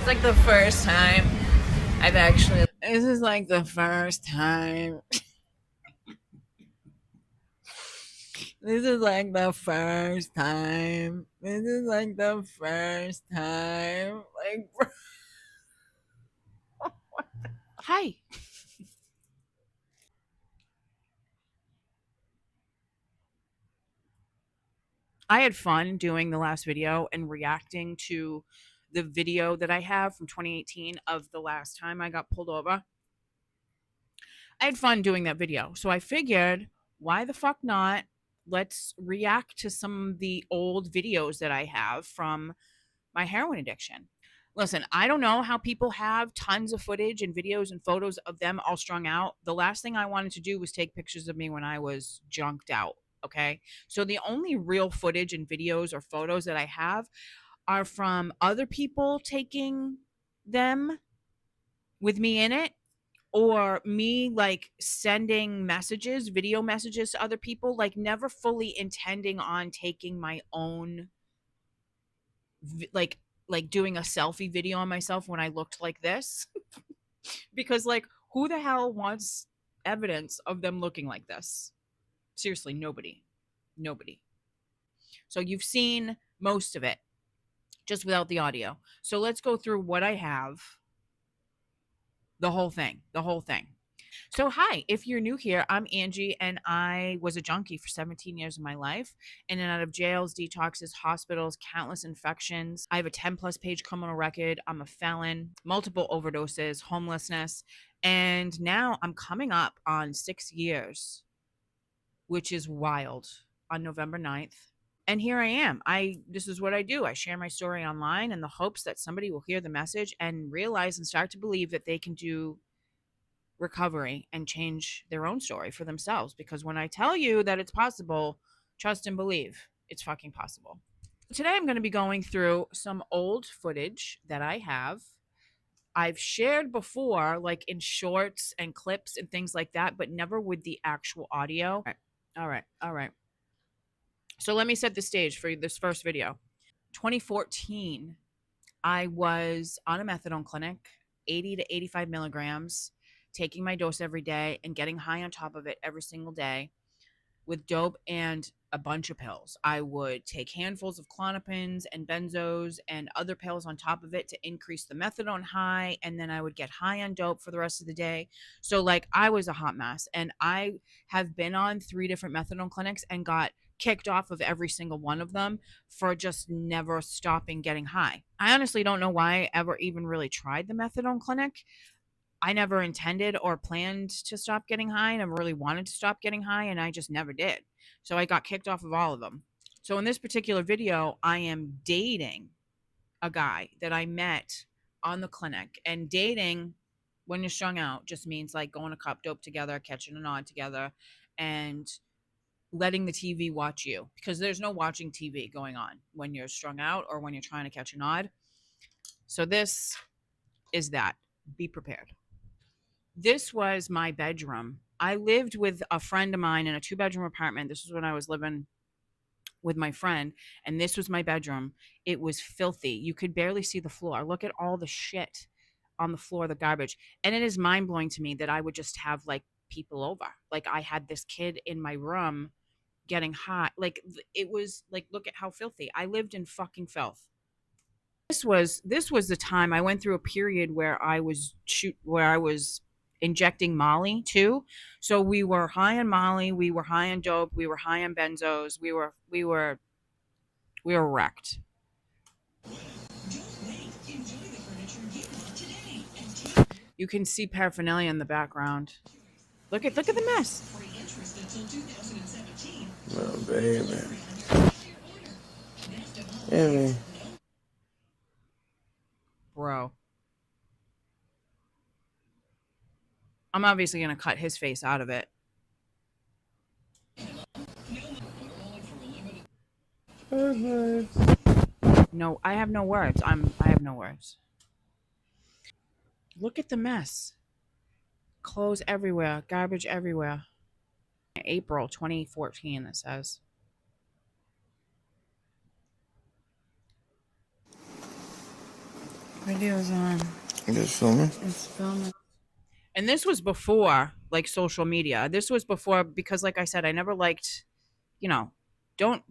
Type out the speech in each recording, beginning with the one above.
like the first time I've actually. This is like the first time. This is like the first time. This is like the first time. Like, hi. I had fun doing the last video and reacting to the video that I have from 2018 of the last time I got pulled over. I had fun doing that video. So I figured, why the fuck not? Let's react to some of the old videos that I have from my heroin addiction. Listen, I don't know how people have tons of footage and videos and photos of them all strung out. The last thing I wanted to do was take pictures of me when I was junked out. Okay. So the only real footage and videos or photos that I have are from other people taking them with me in it, or me like sending messages, video messages to other people, like never fully intending on taking my own like doing a selfie video on myself when I looked like this. Because like who the hell wants evidence of them looking like this? Seriously, nobody. Nobody. So you've seen most of it just without the audio. So let's go through what I have. The whole thing. The whole thing. So, hi, if you're new here, I'm Angie, and I was a junkie for 17 years of my life, in and out of jails, detoxes, hospitals, countless infections. I have a 10 plus page criminal record. I'm a felon, multiple overdoses, homelessness, and now I'm coming up on 6 years, which is wild, on November 9th. And here I am. This is what I do. I share my story online in the hopes that somebody will hear the message and realize and start to believe that they can do recovery and change their own story for themselves. Because when I tell you that it's possible, trust and believe it's fucking possible. Today, I'm going to be going through some old footage that I have. I've shared before, like in shorts and clips and things like that, but never with the actual audio. All right. All right. All right. So let me set the stage for this first video. 2014, I was on a methadone clinic, 80 to 85 milligrams, taking my dose every day and getting high on top of it every single day with dope and a bunch of pills. I would take handfuls of clonopins and benzos and other pills on top of it to increase the methadone high. And then I would get high on dope for the rest of the day. So, like, I was a hot mess. And I have been on 3 different methadone clinics and got kicked off of every single one of them for just never stopping getting high. I honestly don't know why I ever even really tried the methadone clinic. I never intended or planned to stop getting high. I never really wanted to stop getting high, and I just never did. So I got kicked off of all of them. So in this particular video, I am dating a guy that I met on the clinic. And dating, when you're strung out, just means like going to cop dope together, catching a nod together, and letting the TV watch you, because there's no watching TV going on when you're strung out or when you're trying to catch a nod. So this is that. Be prepared. This was my bedroom. I lived with a friend of mine in a 2-bedroom apartment. This was when I was living with my friend, and this was my bedroom. It was filthy. You could barely see the floor. Look at all the shit on the floor, the garbage. And it is mind blowing to me that I would just have like people over. Like I had this kid in my room getting hot. Like it was like, look at how filthy. I lived in fucking filth. This was the time I went through a period where I was injecting Molly too. So we were high on Molly, we were high on dope, we were high on benzos, we were wrecked. You can see paraphernalia in the background. Look at the mess. Oh, baby. Yeah, Bro. I'm obviously gonna cut his face out of it. man. No, I have no words. I have no words. Look at the mess. Clothes everywhere, garbage everywhere. April 2014, it says. Video's on. Just filming? It's filming. And this was before like social media. This was before, because like I said, I never liked, you know, don't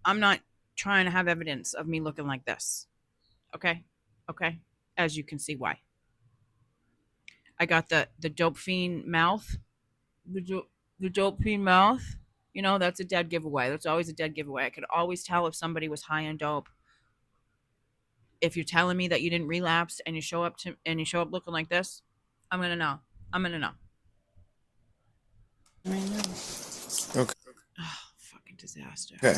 I'm not trying to have evidence of me looking like this. Okay? Okay? As you can see why. I got the dope fiend mouth. The dope fiend mouth. You know, that's a dead giveaway. That's always a dead giveaway. I could always tell if somebody was high on dope. If you're telling me that you didn't relapse and you show up looking like this, I'm gonna know. I'm gonna know. Okay. Oh, fucking disaster. Okay.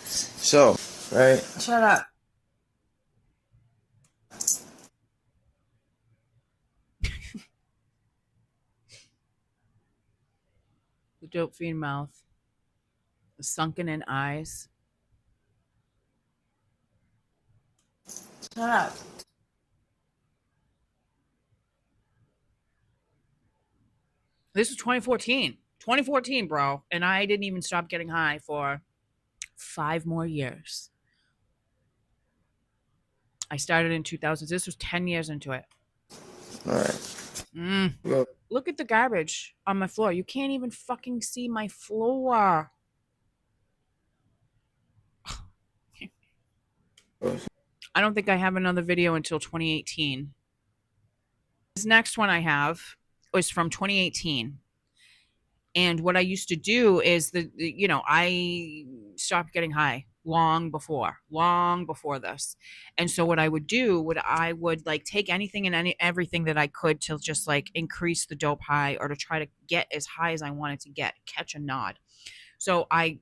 So, right? Shut up. The dope fiend mouth. The sunken in eyes. Shut up. This was 2014. 2014, bro. And I didn't even stop getting high for 5 more years. I started in 2000. This was 10 years into it. All right. Well, Look at the garbage on my floor. You can't even fucking see my floor. I don't think I have another video until 2018. This next one I have was from 2018. And what I used to do is I stopped getting high long before this. And so what I would do I would like take anything and everything that I could to just like increase the dope high, or to try to get as high as I wanted to get, catch a nod. So I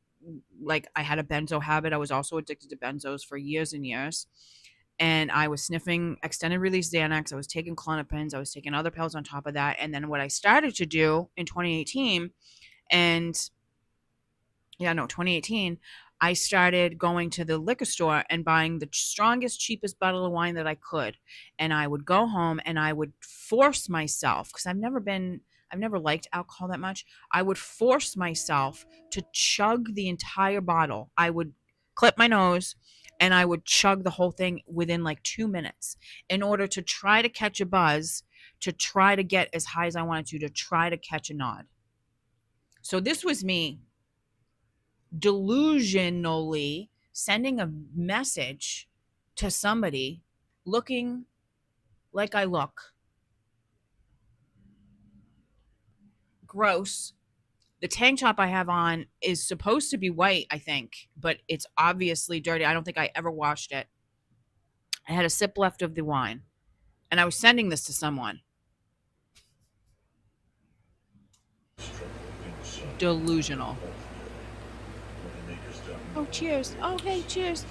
had a benzo habit. I was also addicted to benzos for years and years. And I was sniffing extended release Xanax. I was taking Klonopins. I was taking other pills on top of that. And then what I started to do in 2018, 2018, I started going to the liquor store and buying the strongest, cheapest bottle of wine that I could. And I would go home and I would force myself, because I've never liked alcohol that much. I would force myself to chug the entire bottle. I would clip my nose and I would chug the whole thing within like 2 minutes in order to try to catch a buzz, to try to get as high as I wanted to try to catch a nod. So this was me delusionally sending a message to somebody looking like I look. Gross. The tank top I have on is supposed to be white, I think, but it's obviously dirty. I don't think I ever washed it. I had a sip left of the wine, and I was sending this to someone. Delusional. Oh, cheers. Oh, hey, cheers.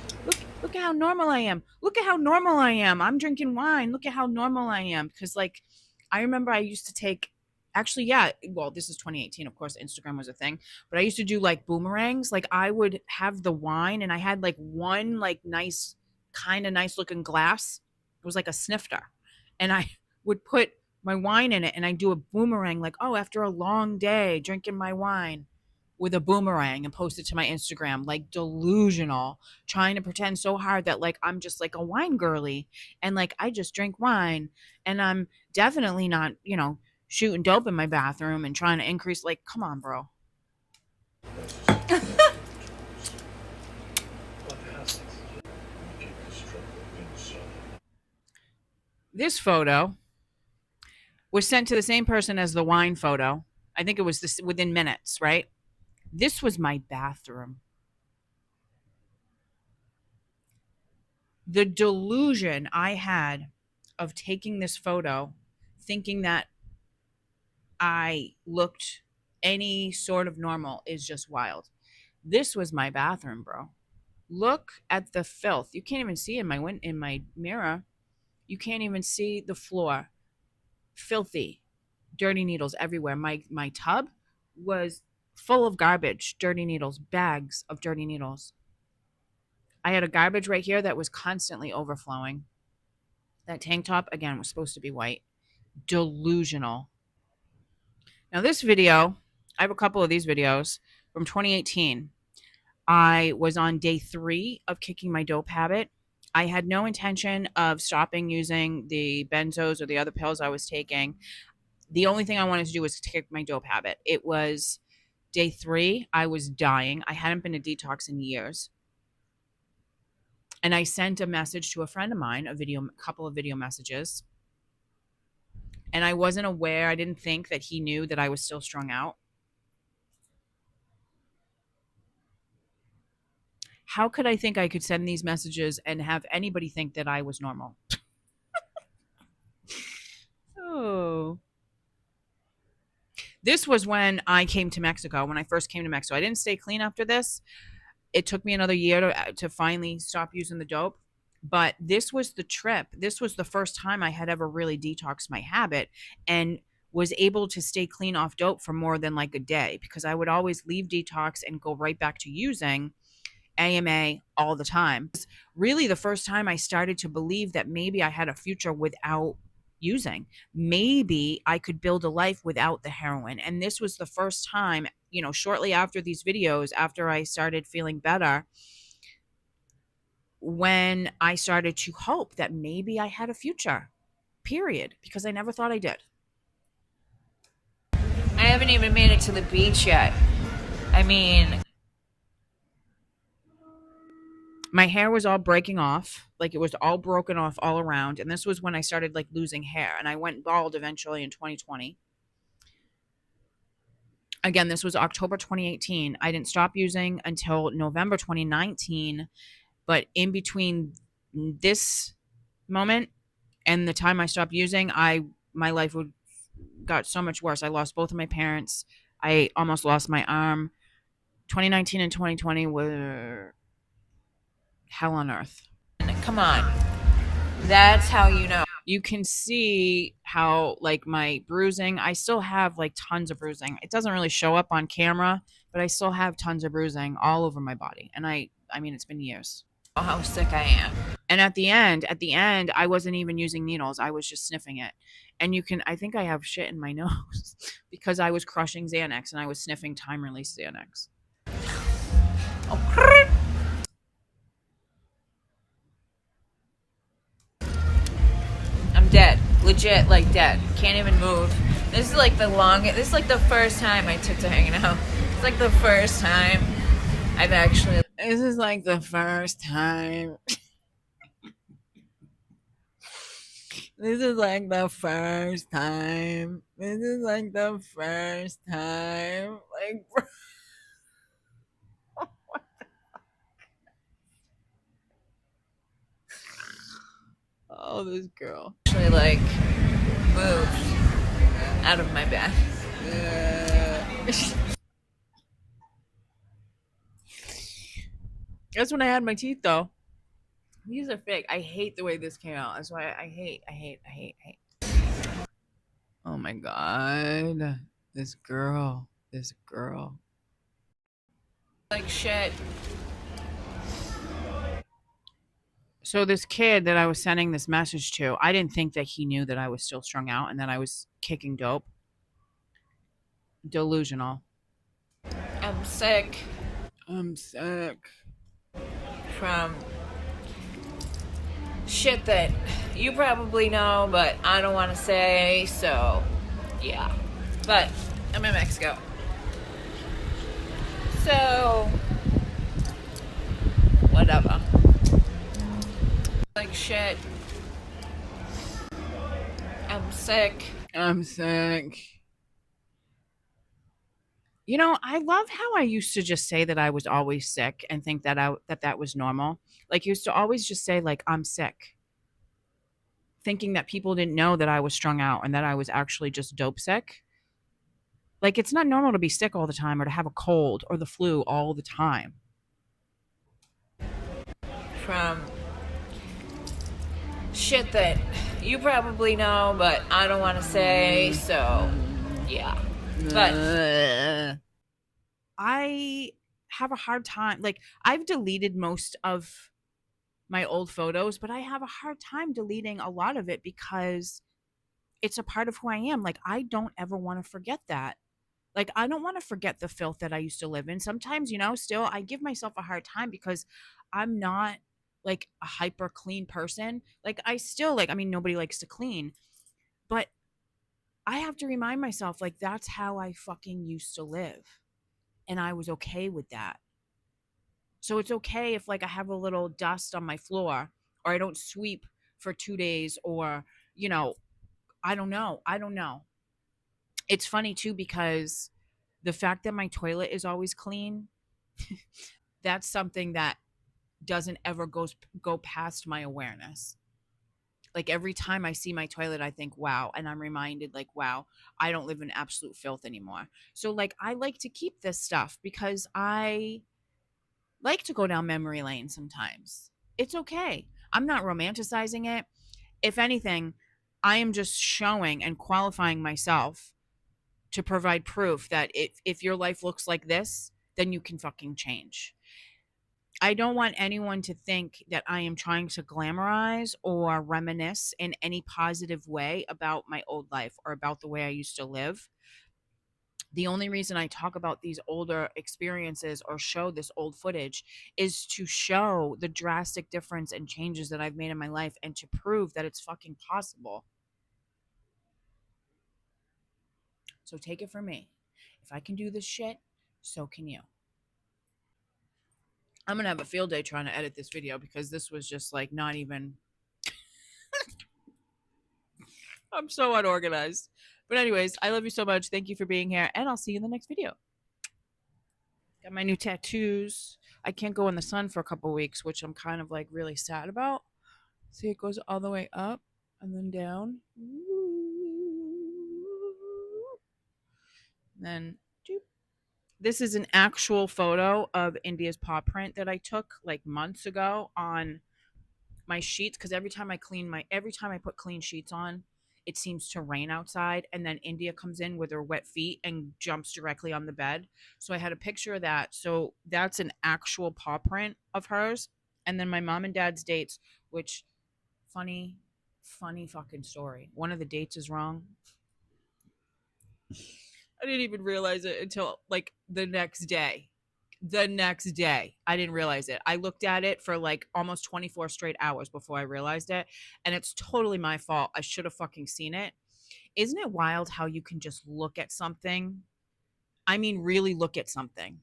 Look at how normal I am. Look at how normal I am. I'm drinking wine. Look at how normal I am. Because, like, I remember I used to take, actually, yeah, well, this is 2018. Of course, Instagram was a thing. But I used to do, like, boomerangs. Like, I would have the wine, and I had, like, one, like, nice, kind of nice-looking glass. It was like a snifter. And I would put my wine in it, and I'd do a boomerang, like, oh, after a long day, drinking my wine, with a boomerang, and post it to my Instagram, like delusional, trying to pretend so hard that like I'm just like a wine girly and like I just drink wine, and I'm definitely not, shooting dope in my bathroom and trying to increase, like, come on, bro. This photo was sent to the same person as the wine photo. I think it was this within minutes, right? This was my bathroom. The delusion I had of taking this photo, thinking that I looked any sort of normal, is just wild. This was my bathroom, bro. Look at the filth. You can't even see in my mirror. You can't even see the floor. Filthy, dirty needles everywhere. My tub was full of garbage, dirty needles, bags of dirty needles. I had a garbage right here that was constantly overflowing. That tank top, again, was supposed to be white. Delusional. Now, this video, I have a couple of these videos from 2018. I was on day 3 of kicking my dope habit. I had no intention of stopping using the benzos or the other pills I was taking. The only thing I wanted to do was to kick my dope habit. It was day 3. I was dying. I hadn't been to detox in years. And I sent a message to a friend of mine, a couple of video messages. And I wasn't aware, I didn't think that he knew that I was still strung out. How could I think I could send these messages and have anybody think that I was normal? Oh. This was when I came to Mexico, when I first came to Mexico. I didn't stay clean after this. It took me another year to finally stop using the dope. But this was the trip. This was the first time I had ever really detoxed my habit and was able to stay clean off dope for more than like a day, because I would always leave detox and go right back to using AMA all the time. It's really the first time I started to believe that maybe I had a future without using. Maybe I could build a life without the heroin. And this was the first time, shortly after these videos, after I started feeling better, when I started to hope that maybe I had a future, period, because I never thought I did. I haven't even made it to the beach yet. I mean, my hair was all breaking off, like it was all broken off all around. And this was when I started like losing hair, and I went bald eventually in 2020. Again, this was October 2018. I didn't stop using until November 2019. But in between this moment and the time I stopped using, my life got so much worse. I lost both of my parents. I almost lost my arm. 2019 and 2020 were hell on earth. come on. That's how you know. You can see how like my bruising, I still have like tons of bruising. It doesn't really show up on camera, but I still have tons of bruising all over my body. And I mean, it's been years. How sick I am. And at the end, I wasn't even using needles. I was just sniffing it. And I think I have shit in my nose because I was crushing Xanax and I was sniffing time release Xanax. Oh, I'm dead. Legit, like dead. Can't even move. This is like this is like the first time I took to hanging out. It's like the first time I've actually. This is like the first time. This is like the first time. This is like the first time. Like, oh, this girl. Actually, like, moved out of my bed. That's when I had my teeth, though. These are fake. I hate the way this came out. That's why I hate. Oh my god. This girl. Like shit. So this kid that I was sending this message to, I didn't think that he knew that I was still strung out and that I was kicking dope. Delusional. I'm sick. From shit that you probably know, but I don't want to say, so yeah. But I'm in Mexico. So, whatever. Like shit. I'm sick. You know, I love how I used to just say that I was always sick and think that that was normal. Like, used to always just say like I'm sick, thinking that people didn't know that I was strung out and that I was actually just dope sick. Like, it's not normal to be sick all the time or to have a cold or the flu all the time. From shit that you probably know, but I don't want to say, so yeah. But I have a hard time. Like, I've deleted most of my old photos, but I have a hard time deleting a lot of it because it's a part of who I am. Like, I don't ever want to forget that. Like, I don't want to forget the filth that I used to live in. Sometimes, still I give myself a hard time because I'm not like a hyper clean person. Like I still like, I mean, nobody likes to clean, but I have to remind myself like that's how I fucking used to live. And I was okay with that. So it's okay if like I have a little dust on my floor or I don't sweep for 2 days or, you know, I don't know. I don't know. It's funny too because the fact that my toilet is always clean, that's something that doesn't ever go past my awareness. Like every time I see my toilet, I think, wow. And I'm reminded, like, wow, I don't live in absolute filth anymore. So, like, I like to keep this stuff because I like to go down memory lane sometimes. It's okay. I'm not romanticizing it. If anything, I am just showing and qualifying myself to provide proof that if your life looks like this, then you can fucking change. I don't want anyone to think that I am trying to glamorize or reminisce in any positive way about my old life or about the way I used to live. The only reason I talk about these older experiences or show this old footage is to show the drastic difference and changes that I've made in my life and to prove that it's fucking possible. So take it from me. If I can do this shit, so can you. I'm going to have a field day trying to edit this video because this was just like not even. I'm so unorganized. But, anyways, I love you so much. Thank you for being here, and I'll see you in the next video. Got my new tattoos. I can't go in the sun for a couple weeks, which I'm kind of like really sad about. See, it goes all the way up and then down. And then, doop. This is an actual photo of India's paw print that I took like months ago on my sheets because every time I put clean sheets on, it seems to rain outside, and then India comes in with her wet feet and jumps directly on the bed. So I had a picture of that. So that's an actual paw print of hers. And then my mom and dad's dates, which funny fucking story. One of the dates is wrong. I didn't even realize it until like the next day. I didn't realize it. I looked at it for like almost 24 straight hours before I realized it. And it's totally my fault. I should have fucking seen it. Isn't it wild how you can just look at something? I mean, really look at something,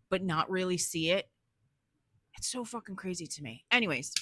but not really see it. It's so fucking crazy to me. Anyways,